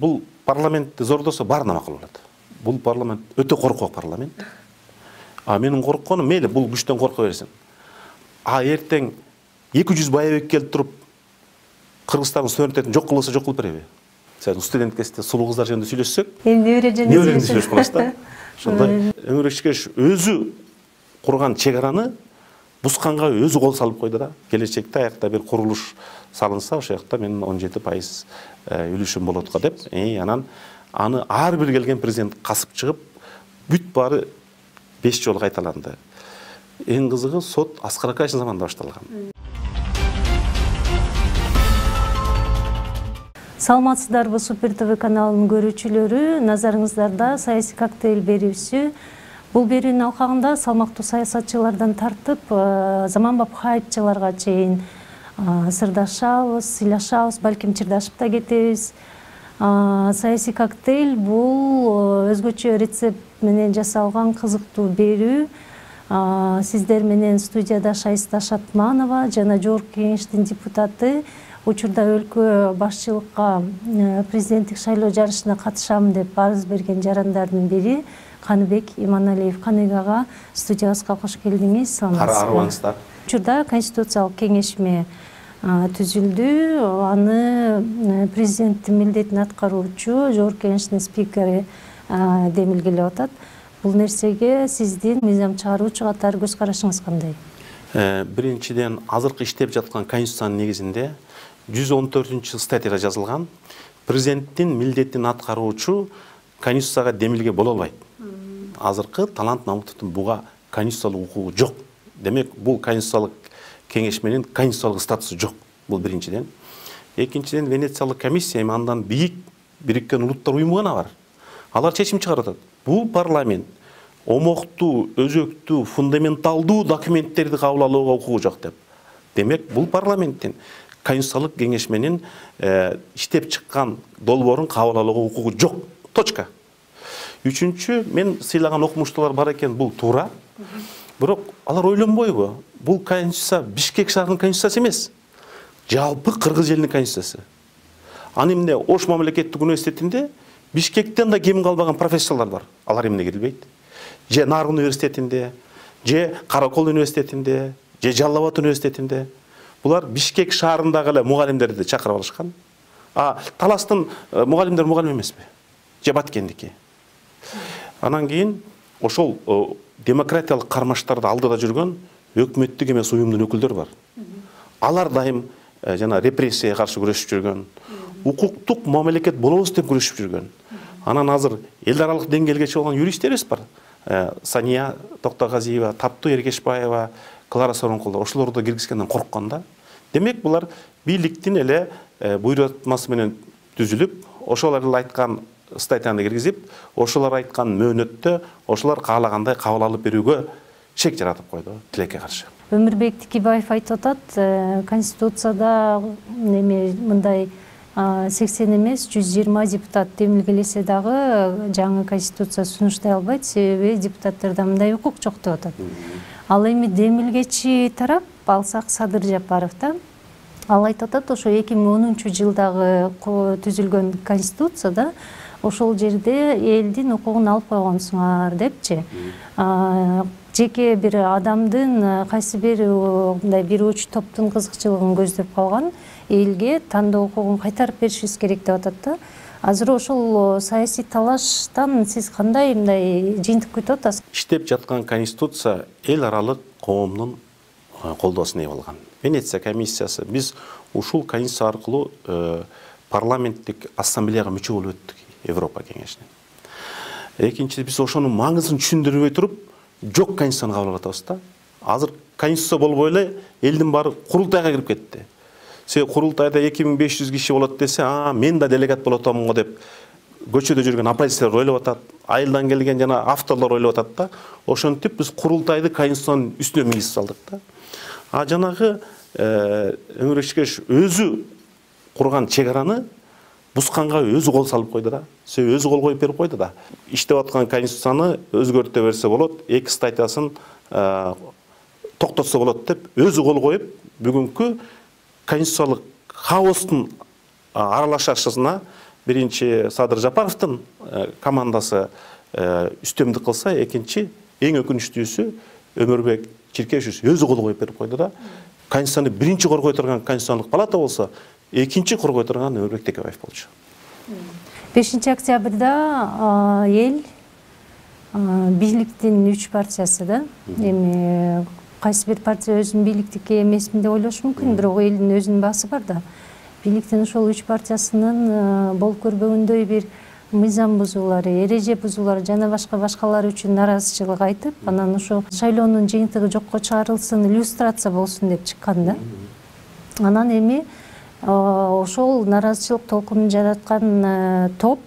бұл парламентті зордоса барына мақұл болады. Бұл парламент өте қорқақ парламент. Менің қорыққаным, мейлі бұл күштен қорқа берсін. Ертең 200 баябек келіп тұрып, Қырғызстанның суверенитетін жоқ қылса жоқ қылып беребе. Сен студент кезінде сұлу қыздар жөнінде сөйлессек, немере жөнінде сөйлесіп қаласыз да. Сондай Өмір Ишкеш өзі құрған шекараны бұзғанға өзі қол салып қойды да. Келешекте аяқта бір құрылыш салынса, ошол жакта менин 17% үлүшүм болот го деп, анан аны ар бир келген президент касып чыгып, бүт баары 5 жолу кайталанды. Эң кызыгы сот Аскар Акаевдин заманында башталган. Саламатсыздарбы, Супер ТВ каналынын көрүүчүлөрү, назарыңыздарда саясий коктейль берүүсү. Бул берүүнүн алкагында салмактуу саясатчылардан тартып, заманбап хайпчыларга чейин сырдашабыз, сыйлашабыз, балким чырдашып да кетебиз. Саясий коктейль бул өзгөчө рецепт менен жасалган кызыктуу берүү. Сиздер менен студияда Шайста Шатманова жана Жогорку Кеңештин депутаты, учурда өлкө башчылыкка президенттик шайлоо жарышына катышам деп арыз берген жарандардын бири Каныбек Иманалиев. Каныбек ага, студиябызга кош келдиңиз. Саламатсыздар. Учурда конституциялык кеңешме түзүлдү. Аны президенттин милдетин аткаруучу Жогорку Кеңештин спикери демилгелеп атат. Бул нерсеге сиздин мыйзам чыгаруучу катары көз карашыңыз кандай? Биринчиден, азыркы иштеп жаткан конституциянын негизинде 114 статьяда жазылган президенттин милдетин аткаруучу конституцияга демилге боло албайт. Азыркы Талант Мамытовдун буга конституциялык укугу жок. Демек, бул конституциялык кеңешменин конституциялык статусу жок. Бул биринчиден. Экинчиден, Венециялык комиссия андан бийик Бириккен Улуттар уюму гана бар. Алар чечим чыгарат. Бул парламент омоктуу, өзөктүү, фундаменталдуу документтерди кабыл алууга укугу жок деп. Демек, бул парламенттин конституциялык кеңешменин иштеп чыккан долбоорун кабыл алууга укугу жок. Точка. Үчүнчү, мен сыйлаган окумуштуулар бар экен, бул туура. Бирок алар ойлонбойбу? Бул конституция Бишкек шаарынын конституциясы эмес. Жалпы Кыргыз элинин конституциясы. Аны эмне Ош мамлекеттик университетинде Бишкектен да кем калбаган профессорлор бар. Алар эмне келбейт? Же Нар университетинде, же Каракол университетинде, же Жалал Абад университетинде. Булар Бишкек шаарындагы эле мугалимдерди чакырып алышкан. Таластын мугалимдер мугалим эмеспи? Же Баткендики. Анан кийин ошол демократиялык кармаштарды алдыда жүргөн өкмөттүк эмес уюмдун өкүлдөрү бар. Алар дайым жана репрессияга каршы күрөшүп жүргөн, укуктук мамлекет болобуз деп күрөшүп жүргөн. Анан азыр эл аралык деңгээлге чыгып юристтерибиз бар. Сания Токтогазиева, Таптуу Эргешбаева, Клара Соронкулова, ошолорду киргизгенден коркканда. Демек, булар бийликтин эле буйрутмасы менен түзүлүп, ошолор айткан статьяны киргизип, ошолор айткан мөөнөттө, ошолор каалагандай кабыл алып берүүгө шек жаратып койду тилекке каршы. Өмүрбек Тикибаев айтып атат, конституцияда мындай 80 эмес 120 депутат демилгелесе дагы жаңы конституция сунуштай албайт, себеби депутаттарда мындай укук жок деп атат. Ал эми демилгечи тарап алсак Садыр Жапаров да, ал айтып атат, ошо 2010-жылдагы түзүлгөн конституцияда ошол жерде элдин укугун алып койгонсуңар депчи. Жеке бир адамдын кайсы бир мындай бир уч топтун кызыкчылыгын көздөп калган элге тандоо укугун кайтарып беришибиз керек деп атат да. Азыр ошол саясий талаштан сиз кандай мындай жыйынтык күтүп атасыз? Иштеп жаткан конституция эл аралык коомдун колдоосуна ээ болгон. Венеция комиссиясы, биз ушул конституция аркылуу парламенттик ассамблеяга мүчө болуп өттүк Европа кеңешинин. Экинчи, биз ошонун маңызын түшүндүрбөй туруп, жок конституцияны кабыл алып атабыз да. Азыр конституция болбой эле элдин баары курултайга кирип кетти. Курултайда 2500 киши болот десе, мен да делегат болот атамын го деп көчөдө жүргөн оппозициялар ойлоп атат, айылдан келген жана авторлор ойлоп атат да. Ошентип биз курултайды конституциянын үстүнө мийгизип салдык да. Жанагы Өмүр Ишкеш өзү курган чегараны бузганга өзү кол салып койду да. Өзү кол коюп берип койду да. Иштеп аткан конституцияны өзгөртө берсе болот, 2 статьясын токтотсо болот деп өзү кол коюп, бүгүнкү конституциялык хаостун аралашашысына биринчи Садыр Жапаровдун командасы үстөмдүк кылса, экинчи эң өкүнүчтүүсү Өмүрбек Чиркешев өзү кол коюп берип койду да. Конституцияны биринчи коргой турган Конституциялык палата болсо, экинчи коргой турган Өмүрбек Текебаев болчу. 5 октябрда эл бийликтин 3 партиясы да, эми кайсы бир партия өзүнүн бийликтикке эмесмин деп ойлошу мүмкүн, бирок элдин өзүнүн баасы бар да. Бийликтин ошол 3 партиясынын болуп көрбөгөндөй бир мыйзам бузуулары, эреже бузуулары жана башкалар үчүн наразычылык айтып, анан ошо шайлоонун жыйынтыгы жокко чыгарылсын, иллюстрация болсун деп чыккан да. Анан эми ошол наразычылык толкунун жараткан топ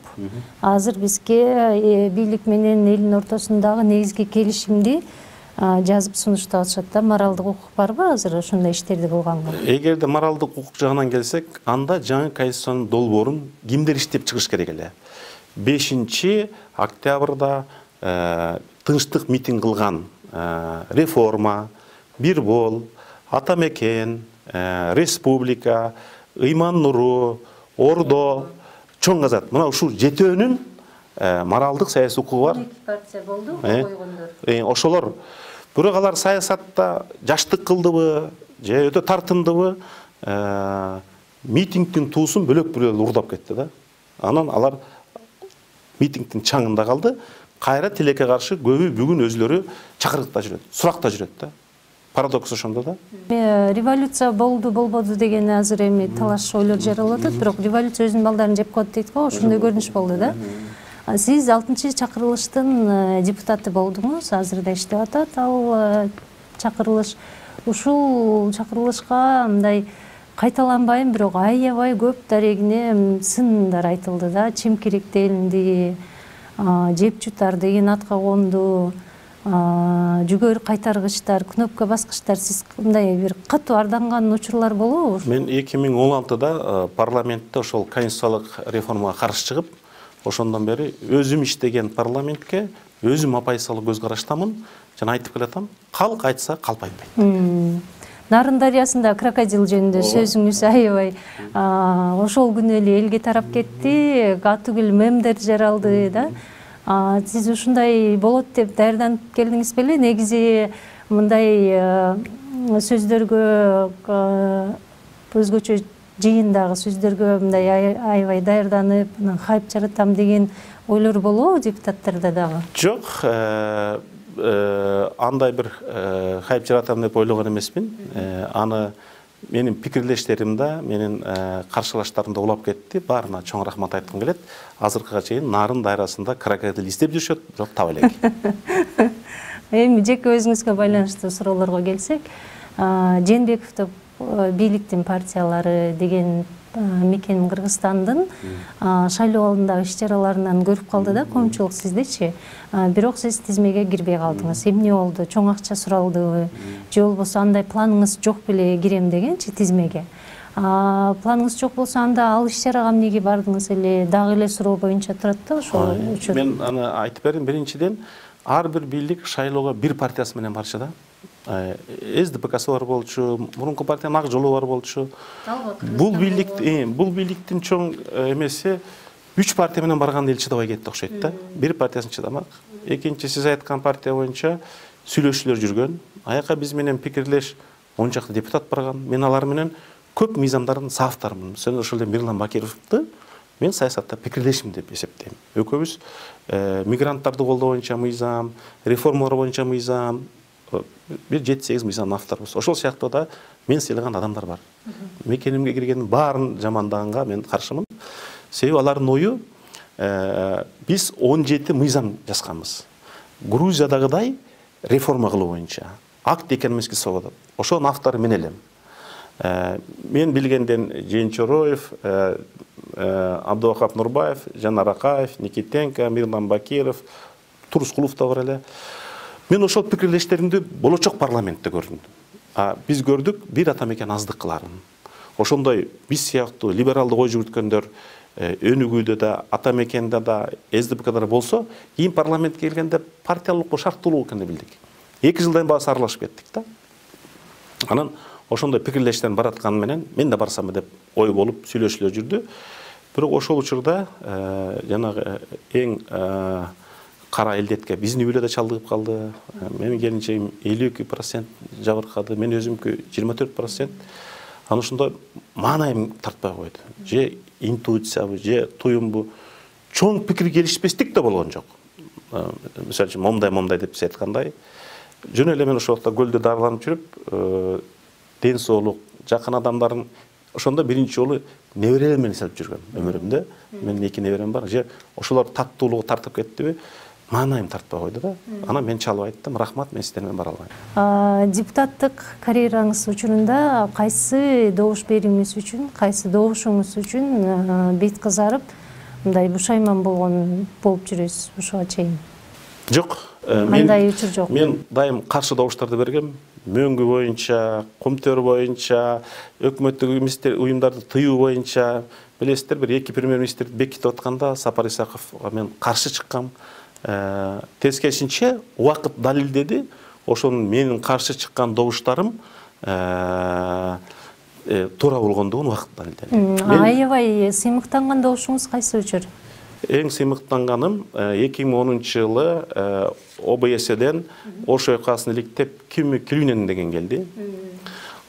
азыр бизге бийлик менен элдин ортосундагы негизги келишимди жазып сунуштап атышат да. Моралдык укук барбы азыр ошондой иштерди кылганга? Эгерде моралдык укук жагынан келсек, анда жаңы конституциянын долбоорун кимдер иштеп чыгыш керек эле? 5 октябрда тынчтык митинг кылган реформа, бир бол, ата мекен, республика, ыйман нуру, ордо, чоң казат. Мына ушул жетөөнүн моралдык саясий укугу бар. 12 партия болду, койгондор. Ошолор бирок алар саясатта жаштык кылдыбы, же өтө тартымдыбы, митингдин туусун бөлөк-бөлөк урдап кетти да. Анан алар митингдин чаңында калды. Кайра тилекке каршы көбү бүгүн өзлөрү чакырыкта жүрөт, суракта жүрөт да. Парадокс ошондо да. Революция болду, болбоду деген азыр эми талаш ойлор жаралып атат, бирок революция өзүнүн балдарын жеп коет дейт го, ошондой көрүнүш болду да. Сиз 6-чакырылыштын депутаты болдуңуз, азыр да иштеп атат ал чакырылыш. Ушул чакырылышка мындай кайталанбайм, бирок аябай көп дарегине сындар айтылды да. Чимкирек делинди, жеп жутар деген атка конду, жүгөр кайтаргычтар, кнопка баскычтар. Сиз мындай бир катуу арданган учурлар болобу? Мен 2016-да парламентте ошол конституциялык реформага каршы чыгып, ошондон бери өзүм иштеген парламентке өзүм оппозициялык көз караштамын, жана айтып келатам, калк айтса калпайтпайт. Нарын дарыясында крокодил жөнүндө сөзүңүз аябай ошол күнү эле элге тарап кетти, атүгүл мемдер жаралды да. Сиз ушундай болот деп даярданып келдиңиз беле? Негизи мындай сөздөргө, өзгөчө жыйындагы сөздөргө мындай аябай даярданып, хайп жаратам деген ойлор болобу депутаттарда дагы? Жок, андай бир хайп жаратам деп ойлогон эмесмин. Аны менин пикирлештеримде, менин каршылаштарымда улап кетти. Баарына чоң рахмат айткым келет. Азыркыга чейин нарын дайрасында крокодил издеп жүрүшөт, бирок таба элек. Эми жеке өзүңүзгө байланыштуу суроолорго келсек, Жээнбековдун бийликтин партиялары деген мекен Кыргызстандын шайлоо алдындагы иш-чараларынан көрүп калды да, коомчулук сиздечи. Бирок сиз тизмеге кирбей калдыңыз. Эмне болду? Чоң акча суралдыбы? Же болбосо андай планыңыз жок беле кирем дегенчи тизмеге? Планыңыз жок болсо анда ал иш-чарага эмнеге бардыңыз эле? Дагы эле суроо боюнча турат да ошол үчүн. Мен аны айтып берем. Биринчиден, ар бир бийлик шайлоого бир партиясы менен барчу да. СДПКсы бар болчу, мурунку партиянын Ак жолу бар болчу. Бул бийликтин чоң эмеси 3 партия менен барган эл чыдабай кетти окшойт да. Бир партиясын чыдамак. Экинчи, сиз айткан партия боюнча сүйлөшүүлөр жүргөн. Аяка биз менен пикирлеш 10 чакты депутат барган. Мен алар менен көп мыйзамдардын саафтарымын. Сен ошол эле Мирлан Бакировду мен саясатта пикирлешим деп эсептейм. Экөөбүз мигранттарды колдоо боюнча мыйзам, реформалар боюнча мыйзам, бир 7-8 мыйзамдын авторубуз. Ошол сыяктуу да мен сыйлаган адамдар бар. Мекенимге киргендин баарын жамандаганга мен каршымын. Себеби алардын ою биз 17 мыйзам жазганбыз. Грузиядагыдай реформа кылуу боюнча. Акт экономический свобода. Ошонун автору мен элем. Мен билгенден Жээнчороев, Абдувахап Нурбаев, Жанар Акаев, Никитенко, Мирлан Бакиров, Турскулов да бар эле. Мен ошол пикирлештеримди болочок парламентте көрдүм. Биз көрдүк бир ата мекен аздык кыларын. Ошондой биз сыяктуу либералдык ой жүгүрткөндөр өнүгүүдө да, ата мекенде да, СДПКда болсо, кийин парламентке келгенде партиялыкка шарттуулук экенин билдик. 2 жылдан баасы аралашып кеттик да. Анан ошондой пикирлештерин баратканы менен мен да барсам деп ой болуп сүйлөшүүлөр жүрдү. Бирок ошол учурда жанагы эң кара элдетке биздин үйлө да чалдыгып калды. Менин келинчегим 52% жабыркады, мен өзүмкү 24%. Аны ошондо маанайым тартпай койду. Же интуициябы, же туюмбу. Чоң пикир келишпестик да болгон жок. Мисалы үчүн момдай деп сиз айткандай, жөн эле мен ошол убакта көлдө дарыланып жүрүп, ден соолук, жакын адамдардын ошондо биринчи жолу неберелер менен эсептеп жүргөм өмүрүмдө. Менин 2 неберем бар. Же ошолор таттуулугу тартып кеттиби? Маанайым тартпай койду да. Анан мен чалып айттым, рахмат, мен сиздер менен бара албайм. Депутаттык карьераңыз учурунда кайсы добуш берүүңүз үчүн, кайсы добушуңуз үчүн бет кызарып, мындай бушайман болуп жүрөсүз ушуга чейин? Жок. Мындай учур жок. Мен дайым каршы добуштарды бергем. Мөңгү боюнча, Комтөр боюнча, өкмөттүк уюмдарды тыюу боюнча, билесиздер, бир 2 премьер-министрди бекитип атканда Сапар Исаковго мен каршы чыккам. Тескерисинче убакыт далилдеди. Ошонун менин каршы чыккан добуштарым туура болгондугун убакыт далилдеди. Аябай сыймыктанган добушуңуз кайсы учур? Эң сыймыктанганым 2010-жылы ОБС-ден Ош ОК-сын иликтеп Кимми Килюнен деген келди.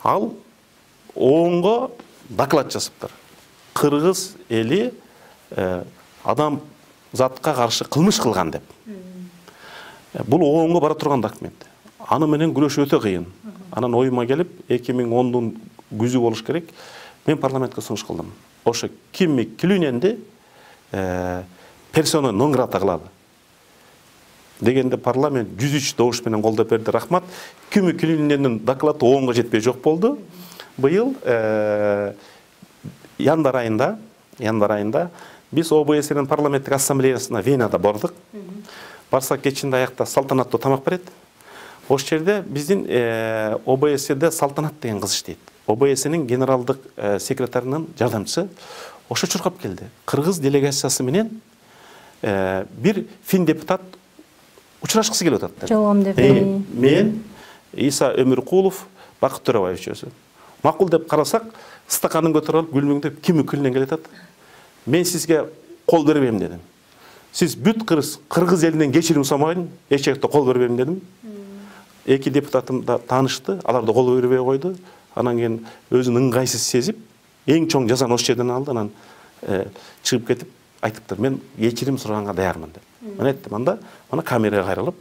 Ал оңго доклад жасаптыр. Кыргыз эли адам затка каршы кылмыш кылган деп. Бул оңго бара турган документ. Аны менен күрөш өтө кыйын. Анан оюма келип 2010-дун күзү болуш керек. Мен парламентке сунуш кылдым. Ошо Кимми Килюненди персона нон грата кылалы дегенде парламент 103 добуш менен колдоп берди. Рахмат. Кимми Килюнендин доклады оңго жетпей жок болду. Быйыл январь айында биз ОБС-нин парламенттик ассамблеясына Венада бардык. Барсак кечинде аякта салтанаттуу тамак берет. Ошол жерде биздин ОБС-де Салтанат деген кыз иштейт. ОБС-нин генералдык секретарынын жардамчысы. Ошо чуркап келди. Кыргыз делегациясы менен бир фин депутат учурашкысы келип атат. Жолгом деп. Мен Иса Өмүркулов, Бакыт Төрөбаев үчөөсү. Макул деп карасак, стаканын көтөрүп алып гүлмөңдөп Кимми Килюнен келет атат. Мен сизге кол бербейм дедим. Сиз бүт кыргыз элинен кечирим сурамаган, эчекте кол бербейм дедим. 2 депутатым да таанышты, алар да кол бербей койду. Анан кийин өзүн ыңгайсыз сезип, эң чоң жазаны ошол жерден алды. Анан чыгып кетип айтыптыр, мен кечирим сураганга даярмын деп. Мен айттым, анда мана камерага кайрылып,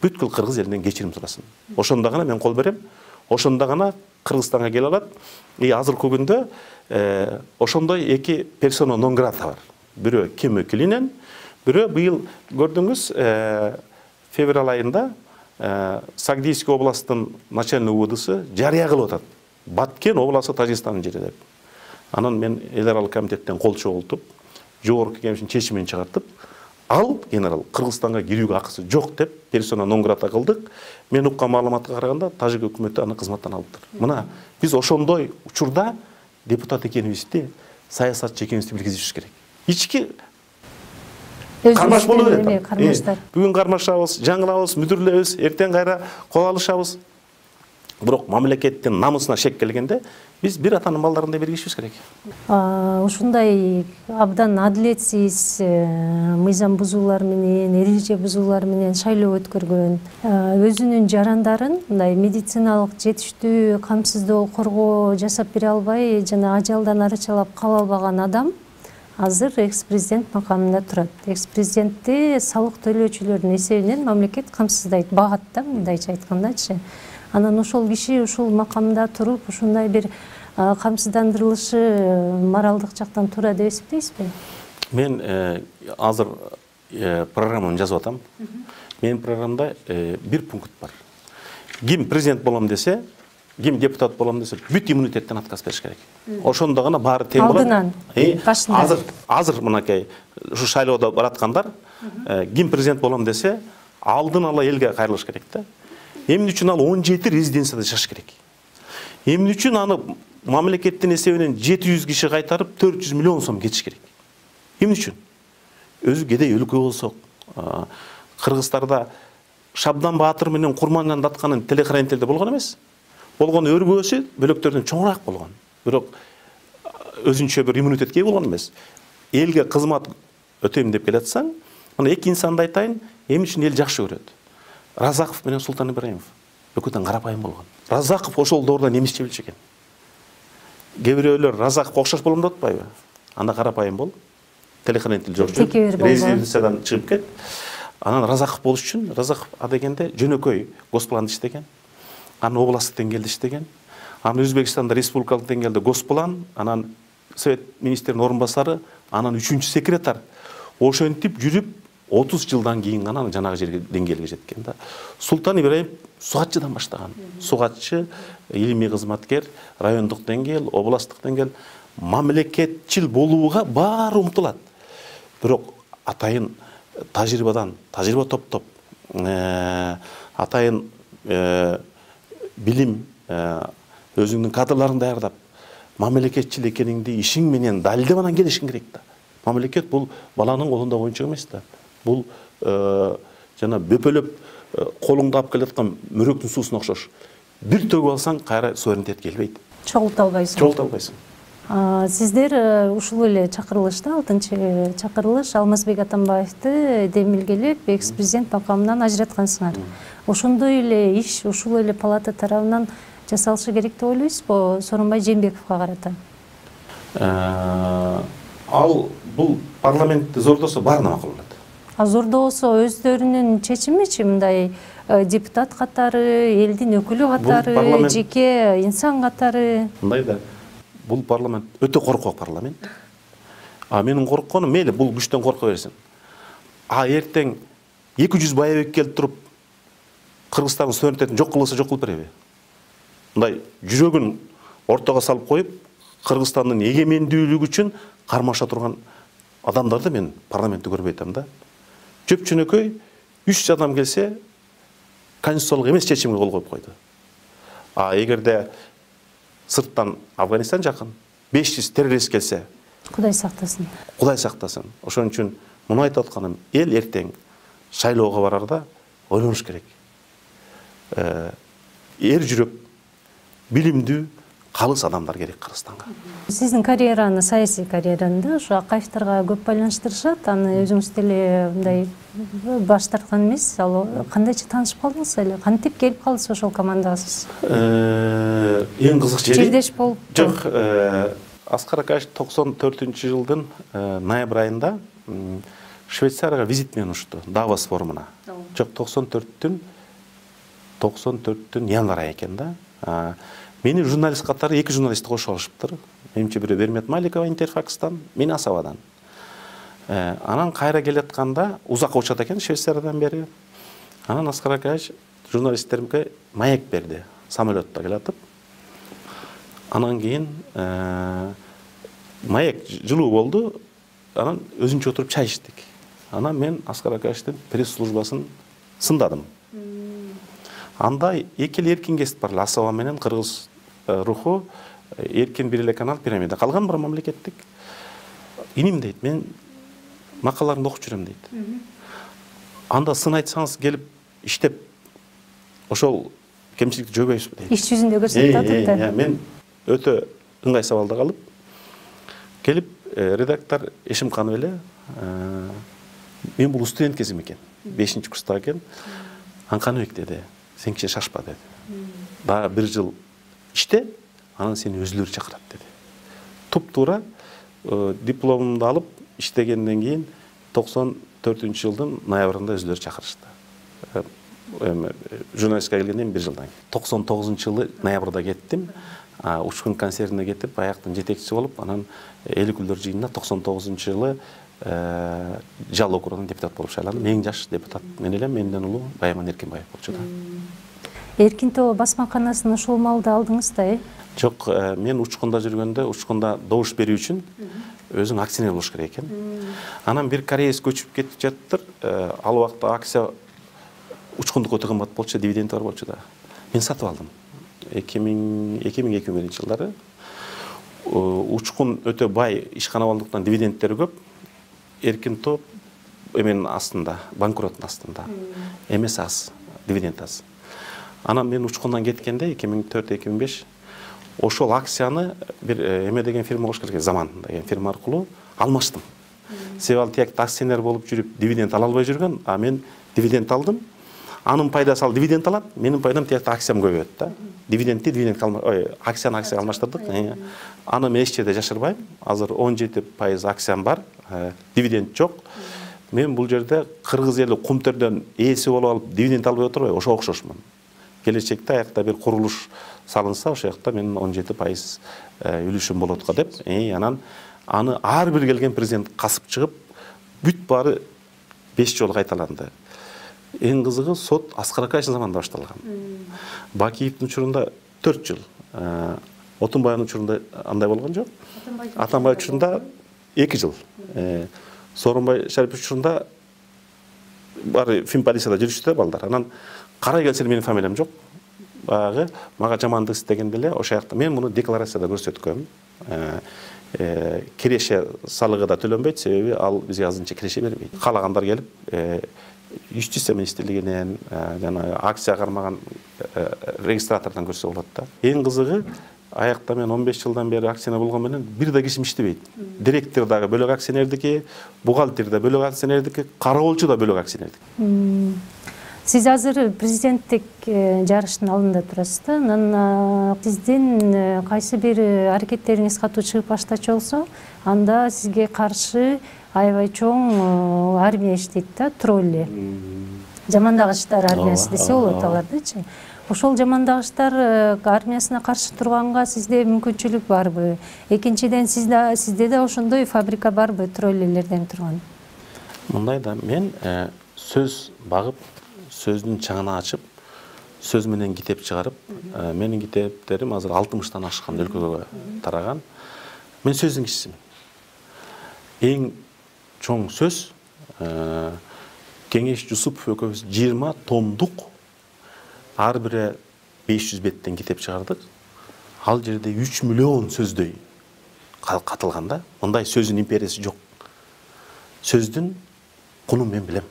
бүткүл кыргыз элинен кечирим сурасын. Ошондо гана мен кол берем. Ошондо гана Кыргызстанга келе алат. Азыркы күндө ошондой 2 персона нон грата бар. Бирөө Кимми Килюнен, бирөө быйыл көрдүңүз февраль айында Сагдийский областтын начальник УВДсы жарыя кылып атат. Баткен областы Тажикстандын жери деп. Анан мен эл аралык комитеттен кол чогултуп, жогорку кеңештин чечимин чыгартып, ал генерал Кыргызстанга кирүүгө акысы жок деп персона нон грата кылдык. Мен уккан маалыматка караганда Тажик өкмөтү аны кызматтан алыптыр. Мына биз ошондой учурда депутат экенибизди, саясатчы экенибизди билгизишибиз керек. Ички кармаш боло берет. Бүгүн кармашабыз, жаңылабыз, мүдүрлөбүз, эртең кайра кол алышабыз. Бирок мамлекеттин намысына шек келгенде биз бир атанын балдарындай биригишибиз керек. Ушундай абдан адилетсиз мыйзам бузуулар менен, эреже бузуулар менен шайлоо өткөргөн, өзүнүн жарандарын мындай медициналык жетиштүү камсыздоо, коргоо жасап бере албай, жана ажалдан арачалап кала албаган адам азыр экс-президент макамында турат. Экс-президентти салык төлөөчүлөрдүн эсебинен мамлекет камсыздайт, багат да, мындайча айткандачы. Анан ошол киши ушул макамда туруп, ушундай бир камсыздандырылышы моралдык жактан туура деп эсептейсизби? Мен азыр программаны жазып атам. Менин программамда бир пункт бар. Ким президент болом десе, ким депутат болом десе, бүт иммунитеттен отказ бериш керек. Ошондо гана баары тең болот. Алдынан, башында. Азыр мынакей ушу шайлоодо бараткандар, ким президент болом десе, алдын ала элге кайрылыш керек да. Эмне үчүн ал 17 резиденцияда жашаш керек. Эмне үчүн аны мамлекеттин эсебинен 700 киши кайтарып 400 миллион сом кетиш керек. Эмне үчүн? Өзү кедей өлкө болсок, Кыргызстарда Шабдан Баатыр менен Курманган Датканын телехранителде болгон эмес. Болгон өргөөсү бөлөктөрдөн чоңураак болгон. Бирок өзүнчө бир иммунитетке болгон эмес. элге кызмат өтөйм деп келатсаң, мына эки инсанды айтайын, эмне үчүн эл жакшы көрөт. Разаков менен Султан Ибраимов өкөтөн карапайым болгон. Разаков ошол доорда немисче билчү экен. Кээ бирөөлөр Разаков окшош болом деп атпайбы? Анда карапайым бол. Телохранитель Жоржу резиденциядан чыгып кет. Анан Разаков болуш үчүн Разаков адегенде жөнөкөй госпланда иштеген. Анан областтык деңгээлде иштеген. Анан Өзбекстанда республикалык деңгээлде госплан, анан Совет министринин орун басары, анан 3-чү секретарь. Ошентип жүрүп 30 жылдан кийин гана жанагы жерге деңгээлге жеткен да. Султан Ибраимов сугатчыдан баштаган. Сугатчы, илимий кызматкер, райондук деңгээл, областтык деңгээл, мамлекетчил болууга баары умтулат. Бирок атайын тажрыйба топтоп, атайын билим, өзүңдүн кадрларын даярдап, мамлекетчил экениңди ишиң менен далилдеп анан келишиң керек да. Мамлекет бул баланын колунда ойынчук эмес да. Бул жана бөпөлөп колуңда алып келаткан мөрөктүн суусуна окшош. Бир төгүп алсаң, кайра суверенитет келбейт. Чогулта албайсың. Сиздер ушул эле чакырылышта 6-чы чакырылыш Алмазбек Атамбаевди демилгелеп экс-президент макамынан ажыраткансыңар. Ошондой эле иш ушул эле палата тарабынан жасалышы керек деп ойлойсузбу Сооронбай Жээнбековго карата? Ал бул парламентти зордосо баарына макулдат. Зордосо өздөрүнүн чечимичи, мындай депутат катары, элдин өкүлү катары, жеке инсан катары. Мындай да, бул парламент өтө коркок парламент. Менин коркконум, мейли бул күчтөн корко берсин. Эртең 200 баябек келип туруп Кыргызстандын суверенитетин жок кылса жок кылып береби? Мындай жүрөгүн ортого салып коюп, Кыргызстандын эгемендүүлүгү үчүн кармаша турган адамдарды мен парламентте көрбөй атам да. Жөпчөнөкөй 3 адам келсе, конституциялык эмес чечимге кол коюп койду. Эгерде сырттан Афганистан жакын 500 террорист келсе, Кудай сактасын. Кудай сактасын. Ошон үчүн муну айтып атканым, эл эртең шайлоого барарда ойлоnuш керек. Эр жүрөк, билимдүү, калыс адамдар керек Кыргызстанга. Сиздин карьераны, саясий карьераны ушу Акаевтерге көп байланыштырышат. Аны өзүңүз деле мындай баш тарткан эмес. Ал кандайча таанышып калдыңыз эле? Кантип келип калдыңыз ошол командага сиз? Эң кызык жери. Жердеш болуп. Жок, Аскар Акаев 94-жылдын ноябрь айында Швейцарияга визит менен ушту, Давос форумуна. Жок, 94-түн январь айы экен да. Мени журналист катары 2 журналистти кошуп алышыптыр. Менимче бирөө Бермет Маликова Интерфакстан, мен Асабадан. Анан кайра келатканда узак учат экен Швейцариядан бери. Анан Аскар Акаев журналисттерге маек берди, самолетто келатып. Анан кийин маек жылуу болду. Анан өзүнчө отуруп чай иштик. Анан мен Аскар Акаевдин пресс-службасын сындадым. Анда эки эле эркин кесип бар. Асаба менен Кыргыз руху эркин бир эле канал Пирамида. Калган бир мамлекеттик. Иним дейт, мен макалаларымды окуп жүрөм дейт. Анда сын айтсаңыз келип иштеп ошол кемчиликти жойбойсузбу дейт. Иш жүзүндө көрсөтүп атат. Мен өтө ыңгай сабалда калып, келип редактор Эшимканов эле, мен бул студент кезим экен, 5-курста экен. Анканбек деди, сен кичи шашпа деди. Дагы 1 жыл иште, анан сени өзүлөрү чакырат деди. Туп-туура дипломумду алып иштегенден кийин 94-жылдын ноябрында өзүлөрү чакырышты. Журналистикага келгенден 1 жылдан кийин. 99-жылы ноябрда кеттим. Учкун концертине кетип, аяктын жетекчиси болуп, анан эл өкүлдөр жыйынына 99-жылы Жал округунун депутат болуп шайландым. Эң жаш депутат мен элем, менден улуу Байман Эркинбаев болчу да. Эркин тоо басмаканасын ошол маалда алдыңыз да, Жок, мен учкунда жүргөндө, учкунда добуш берүү үчүн өзүң акционер болуш керек экен. Анан бир кореец көчүп кетип жаттыр. Ал убакта акция учкундук өтө кымбат болчу, дивиденди бар болчу да. Мен сатып алдым. 2000-2001 жылдары учкун өтө бай, ишканабалдыктан дивидендтери көп. Эркин топ эменин астында, банкроттун астында. Эмес аз, дивиденд аз. Анан мен учкундан кеткенде 2004-2005 ошол акцияны бир эме деген фирма болуш керек, Заман деген фирма аркылуу алмаштым. себебі ал тек акционер болып жүріп дивиденд ала албай жүрген, а мен дивиденд алдым. Анын пайдасы ал дивиденд алат, менин пайдам тек акциям көбөйөт да. Акцияны алмаштырдык. Аны мен эч жерде жашырбайм. Азыр 17% акциям бар, дивиденд жок. Мен бул жерде кыргыз эли кумтерден ээси болуп алып дивиденд албай отурбайбы, ошо окшошмун. Келечекте аякта бир курулуш салынса, ошол жакта менин 17% үлүшүм болот го деп, анан аны ар бир келген президент касып чыгып, бүт баары 5 жолу кайталанды. Эң кызыгы сот Аскар Акаевдин заманында башталган. Бакиевдин учурунда 4 жыл. Отунбаевдин учурунда андай болгон жок. Атамбаев учурунда 2 жыл. Сооронбай Шарипович учурунда баары фильм полицияда жүрүштү балдар. Анан карай келсе менин фамилиям жок. Багы мага жамандык истегенде эле ошол жакта мен муну декларацияда көрсөткөм. Киреше салыгы да төлөнбөйт, себеби ал бизге азырынча киреше бербейт. Каалагандар келип Юстиция министрлигинен жана акция кармаган регистратордон көрсө болот да. Эң кызыгы аякта мен 15 жылдан бери акционер болгон менен бир да кишим иштебейт. Директор дагы бөлөк акционердики, бухгалтер да бөлөк акционердики, кароолчу да бөлөк акционердики. Сиз азыр президенттик жарыштын алдында турасыз да. Анан сиздин кайсы бир аракеттериңиз катуу чыгып баштачу болсо, анда сизге каршы аябай чоң армия иштейт да, тролли. Жамандагычтар армиясы десе болот алардычы. Ошол жамандагычтар армиясына каршы турганга сизде мүмкүнчүлүк барбы? Экинчиден сизде да ошондой фабрика барбы троллилерден турган? Мындай да, мен сөз багып, сөздүн чаңына ачып, сөз менен китеп чыгарып, менин китептерим азыр 60тан ашкан өлкөгө тараган. Мен сөздүн кишисимин. Эң чоң сөз Кеңеш Жусупов экөөбүз 20 томдук ар бири 500 беттен китеп чыгардык. Ал жерде 3 миллион сөздөй катылган да. Мындай сөздүн империясы жок. Сөздүн кунун мен билем.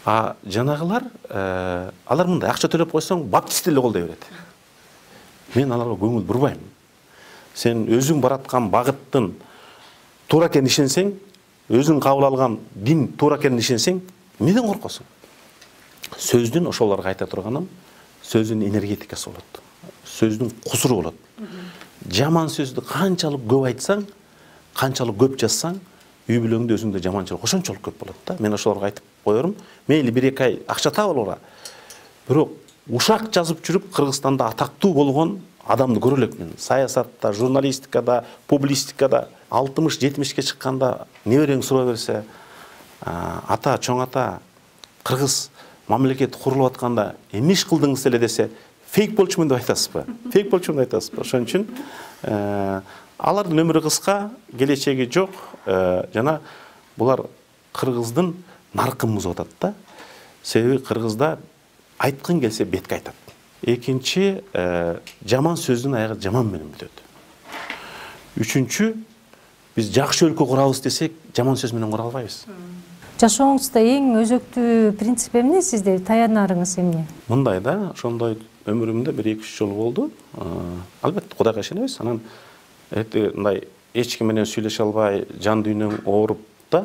Жанагылар алар мындай акча төлөп койсоң баптист эле колдой берет. Мен аларга көңүл бурбайм. Сен өзүң бараткан багыттын туура экенин ишенсең, өзүң кабыл алган дин туура экенин ишенсең, эмнеден коркосуң? Сөздүн ошолорго айта турганым, сөздүн энергетикасы болот. Сөздүн кусуру болот. Жаман сөздү канчалык көп айтсаң, канчалык көп жазсаң, үй бүлөңдө өзүңдө жаманчылык ошончолук көп болот да. Мен ошолорго айтып коерум. Мейли 1-2 ай акча табылыра. Бирок ушак жазып жүрүп Кыргызстанда атактуу болгон адамды көрө элекмин. Саясатта, журналистикада, публистикада 60-70ке чыкканда неберең суроо берсе, ата, чоң ата, Кыргыз мамлекет курулуп атканда эмне иш кылдыңыз эле десе, фейк болчумун деп айтасызбы? Фейк болчумун деп айтасызбы? Ошон үчүн алардын өмүрү кыска, келечеги жок, жана булар Кыргыздын наркын бузуп атат да. Себеби Кыргызда айткың келсе бетке айтат. Экинчи, жаман сөздүн аягы жаман менен бүтөт. Үчүнчү, биз жакшы өлкө курабыз десек, жаман сөз менен кура албайбыз. Жашооңузда эң өзөктүү принцип эмне сизде? Таянарыңыз эмне? Мындай да, ошондой өмүрүмдө 1-2 жол болду. Албетте Кудайга ишенебиз. Анан мындай эч ким менен сүйлөшө албай, жан дүйнөң ооруп да,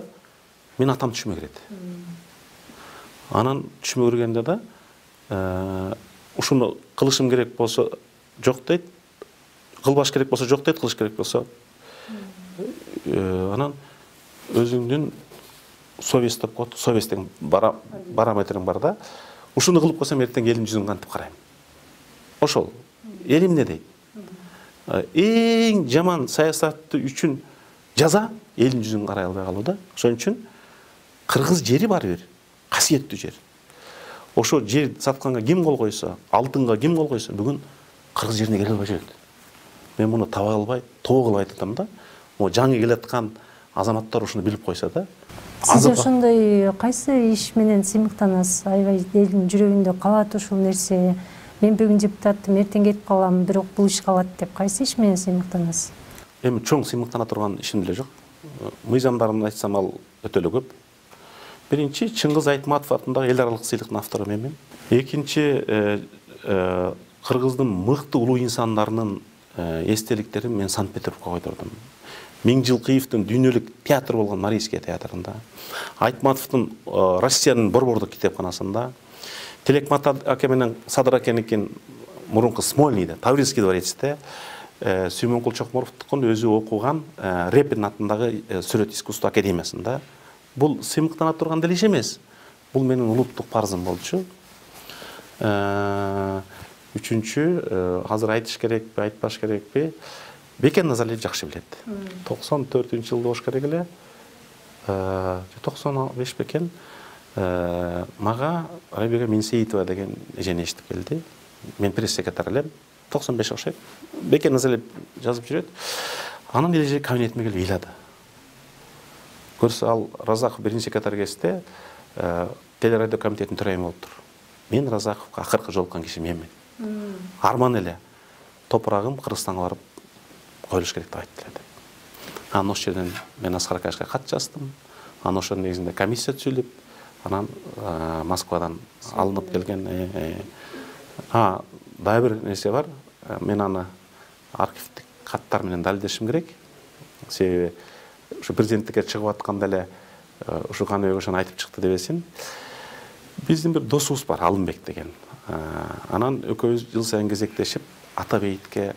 мен атам түшүмө кирет. Анан түшүмө киргенде да, ушуну кылышым керек болсо жок дейт, кылбаш керек болсо жок дейт, кылыш керек болсо. Анан өзүңдүн совесть деп коет, совесттин барометриң бар да. Ушуну кылып койсом эртең элдин жүзүн кантип карайм? Ошол эл эмне дейт? Эң жаман саясатты үчүн жаза элдин жүзүн карай албай калуу да. Ошон үчүн Кыргыз жери бар бир, касиеттүү жер. Ошо жер сатканга ким кол койсо, алтынга ким кол койсо, бүгүн Кыргыз жерине келе албай жүрөт. Мен муну таба албай, тоо кылып айтатам да. Жаңы келаткан азаматтар ушуну билип койсо да. Сиз ошондой кайсы иш менен сыймыктанасыз? Аябай элдин жүрөгүндө калат ушул нерсе. Мен бүгүн депутаттым, эртең кетип калам, бирок бул иш калат деп кайсы иш менен сыймыктанасыз? Эми чоң сыймыктана турган ишим деле жок. Мыйзамдарымды айтсам ал өтө эле көп. Биринчи, Чыңгыз Айтматов атындагы эл аралык сыйлыктын автору менмин. Экинчи, Кыргыздын мыкты улуу инсандарынын эстеликтерин мен Санкт-Петербургга койдурдум. Миңжилкыевдин дүйнөлүк театр болгон Марийский театрында, Айтматовдун Россиянын борбордук китепканасында, Телекмат аке менен Садыр акениkin мурунку Смольныйда, Таврийский дворецте, Сүймөнкул Чокморовдукун өзү окуган Репин атындагы Сүрөт искусство академиясында. Бул сыймыктана турган деле иш эмес. Бул менин улуттук парзым болчу. Үчүнчү, азыр айтыш керекпи, айтпаш керекпи, Бекен Назарбаев жакшы билет. 94-жылы болуш керек эле. 95 бекен. Мага Райбега Минсеитова деген эжени эшитип келди. Мен пресс-секретарь элем. 95 окшойт. Бекен Назарбаев жазып жүрөт. Анын эле кабинетиме келип ыйлады. Көрсө ал Разаков биринчи секретарь кезде телерадио комитетинин төрайымы болуптур. Мен Разаковго акыркы жолуккан киши менмин. Арман эле топурагым Кыргызстанга барып коюлуш керек деп айтты эле. Анан ошол жерден мен Аскар Акашка кат жаздым. Анан ошонун негизинде комиссия түзүлүп, анан Москвадан алынып келген. Дагы бир нерсе бар. Мен аны архивдик каттар менен далилдешим керек. Себеби ушу президенттикке чыгып атканда эле ушу Каныбек ошону айтып чыкты дебесин. Биздин бир досубуз бар, Алымбек деген. Анан экөөбүз жыл сайын кезектешип Атабейитке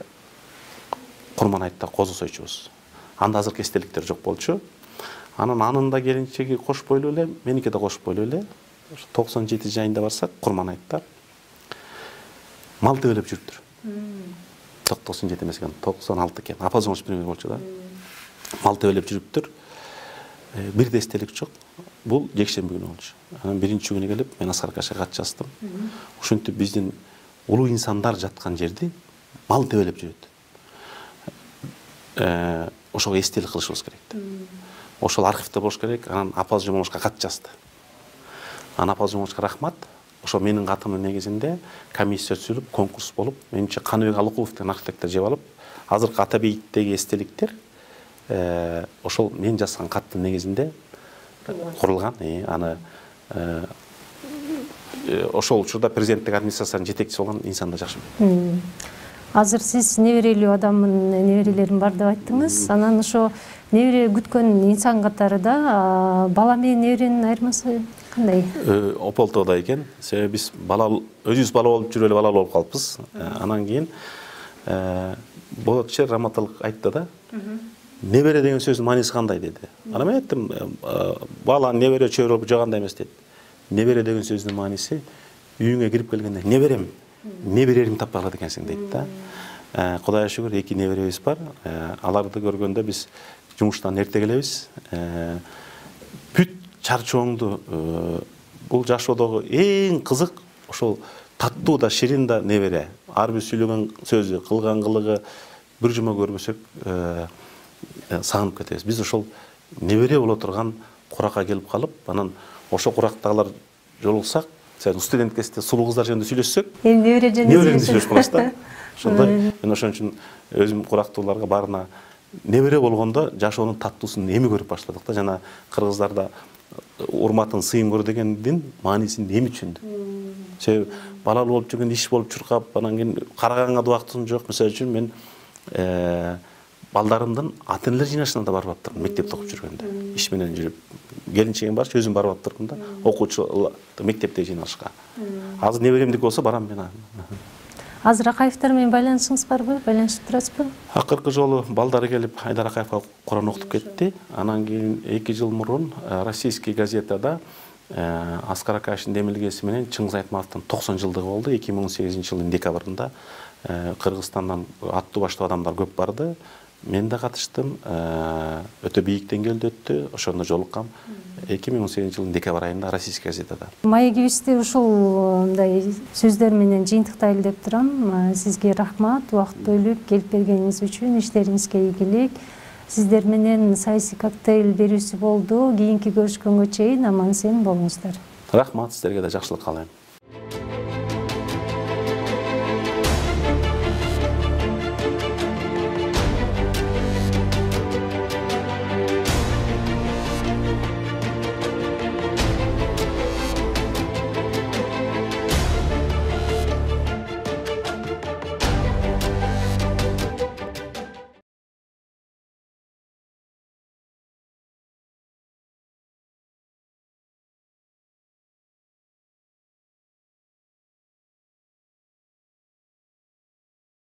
курман айтта козу сойчубуз. Анда азыркы эстеликтер жок болчу. Анан анында келинчеги кош бойлуу эле, меники да кош бойлуу эле. 97 жайында барсак, курман айтта мал тебелеп жүрүптүр. 97 эмес экен, 96 экен. Апазоңуш премьер болчу да. Мал тебелеп жүрүптүр. Бир да эстелик жок. Бул жекшемби күнү болчу. Анан биринчи күнү келип, мен Аскар Акашка кат жаздым. Ушинтип биздин улуу инсандар жаткан жерди мал тебелеп жүрөт. Ошого эстелик кылышыбыз керек. Ошол архивде болуш керек. Анан Апаз Жомошко кат жазды. Анан Апаз Жомошко рахмат. Ошо менин катымдын негизинде комиссия түзүлүп, конкурс болуп, менимче Каныбек Алыкулов деген архитектор жеп алып, азыркы Атабейиттеги эстеликтер ошол мен жазган каттын негизинде курулган. Аны ошол учурда президенттик администрациянын жетекчиси болгон инсанды жакшы билет. Азыр сиз неберелүү адаммын, неберелерим бар деп айттыңыз. Анан ошо небере күткөн инсан катары да бала менен неберенин айырмасы кандай? Ополтоодо экен. Себеби биз өзүбүз бала болуп жүрүп эле бала болуп калыппыз. Анан кийин Болотчер Раматылык айтты да. Небере деген сөздүн мааниси кандай деди. Анан мен айттым, бала небере чөйрө болуп жагандай эмес деди. Небере деген сөздүн мааниси үйүңө кирип келгенде неберем, небереримди таппай калат экенсиң дейт да. Кудайга шүгүр 2 неберебиз бар. Аларды көргөндө биз жумуштан эрте келебиз. Бүт чарчооңду бул жашоодогу эң кызык ошол таттуу да, ширин да небере. Ар бир сүйлөгөн сөзү, кылган кылыгы бир жума көрбөсөк сагынып кетебиз. Биз ошол небере боло турган куракка келип калып, анан ошо курактагылар жолуксак, студент кезде сулуу кыздар жөнүндө сүйлөшсөк, неберени сүйлөшүп калабыз да. Ошондой мен ошон үчүн өзүм курактууларга баарына небере болгондо жашоонун таттуусун эми көрүп баштадык да. Жана кыргыздарда урматын сыйын көр дегендин маанисин эми түшүндүм. Себеби балалуу болуп жүргөн иш болуп чуркап, анан кийин караганга да убактым жок. Мисалы үчүн мен балдарымдын ата-энелер жыйнашына да барып аптырмын мектепте окуп жүргөндө. Иш менен жүрүп, келинчегим барчы, өзүм барып аптырмын да, окуучу мектепте жыйналышка. Азыр неберемдик болсо барам мен. Азыр Акаевдер менен байланышыңыз барбы? Байланышып турасызбы? Акыркы жолу балдары келип Айдар Акаевга Куран окутуп кетти. Анан кийин 2 жыл мурун Российский газетада Аскар Акаевдин демилгеси менен Чыңгыз Айтматовдун 90 жылдыгы болду. 2018 жылдын декабрында Кыргызстандан аттуу баштуу адамдар көп барды. Мен да катыштым. Өтө бийик деңгээлде өттү. Ошондо жолуккам. 2018 жылдын декабрь айында Российский газетада. Маегибизди ушундай сөздөр менен жыйынтыктайлы деп турам. Сизге рахмат, убакыт бөлүп келип бергениңиз үчүн. Иштериңизге ийгилик. Сиздер менен саясий коктейль берүүсү болду. Кийинки көрүшкөнгө чейин аман-эсен болуңуздар. Рахмат, сиздерге да жакшылык каалайм.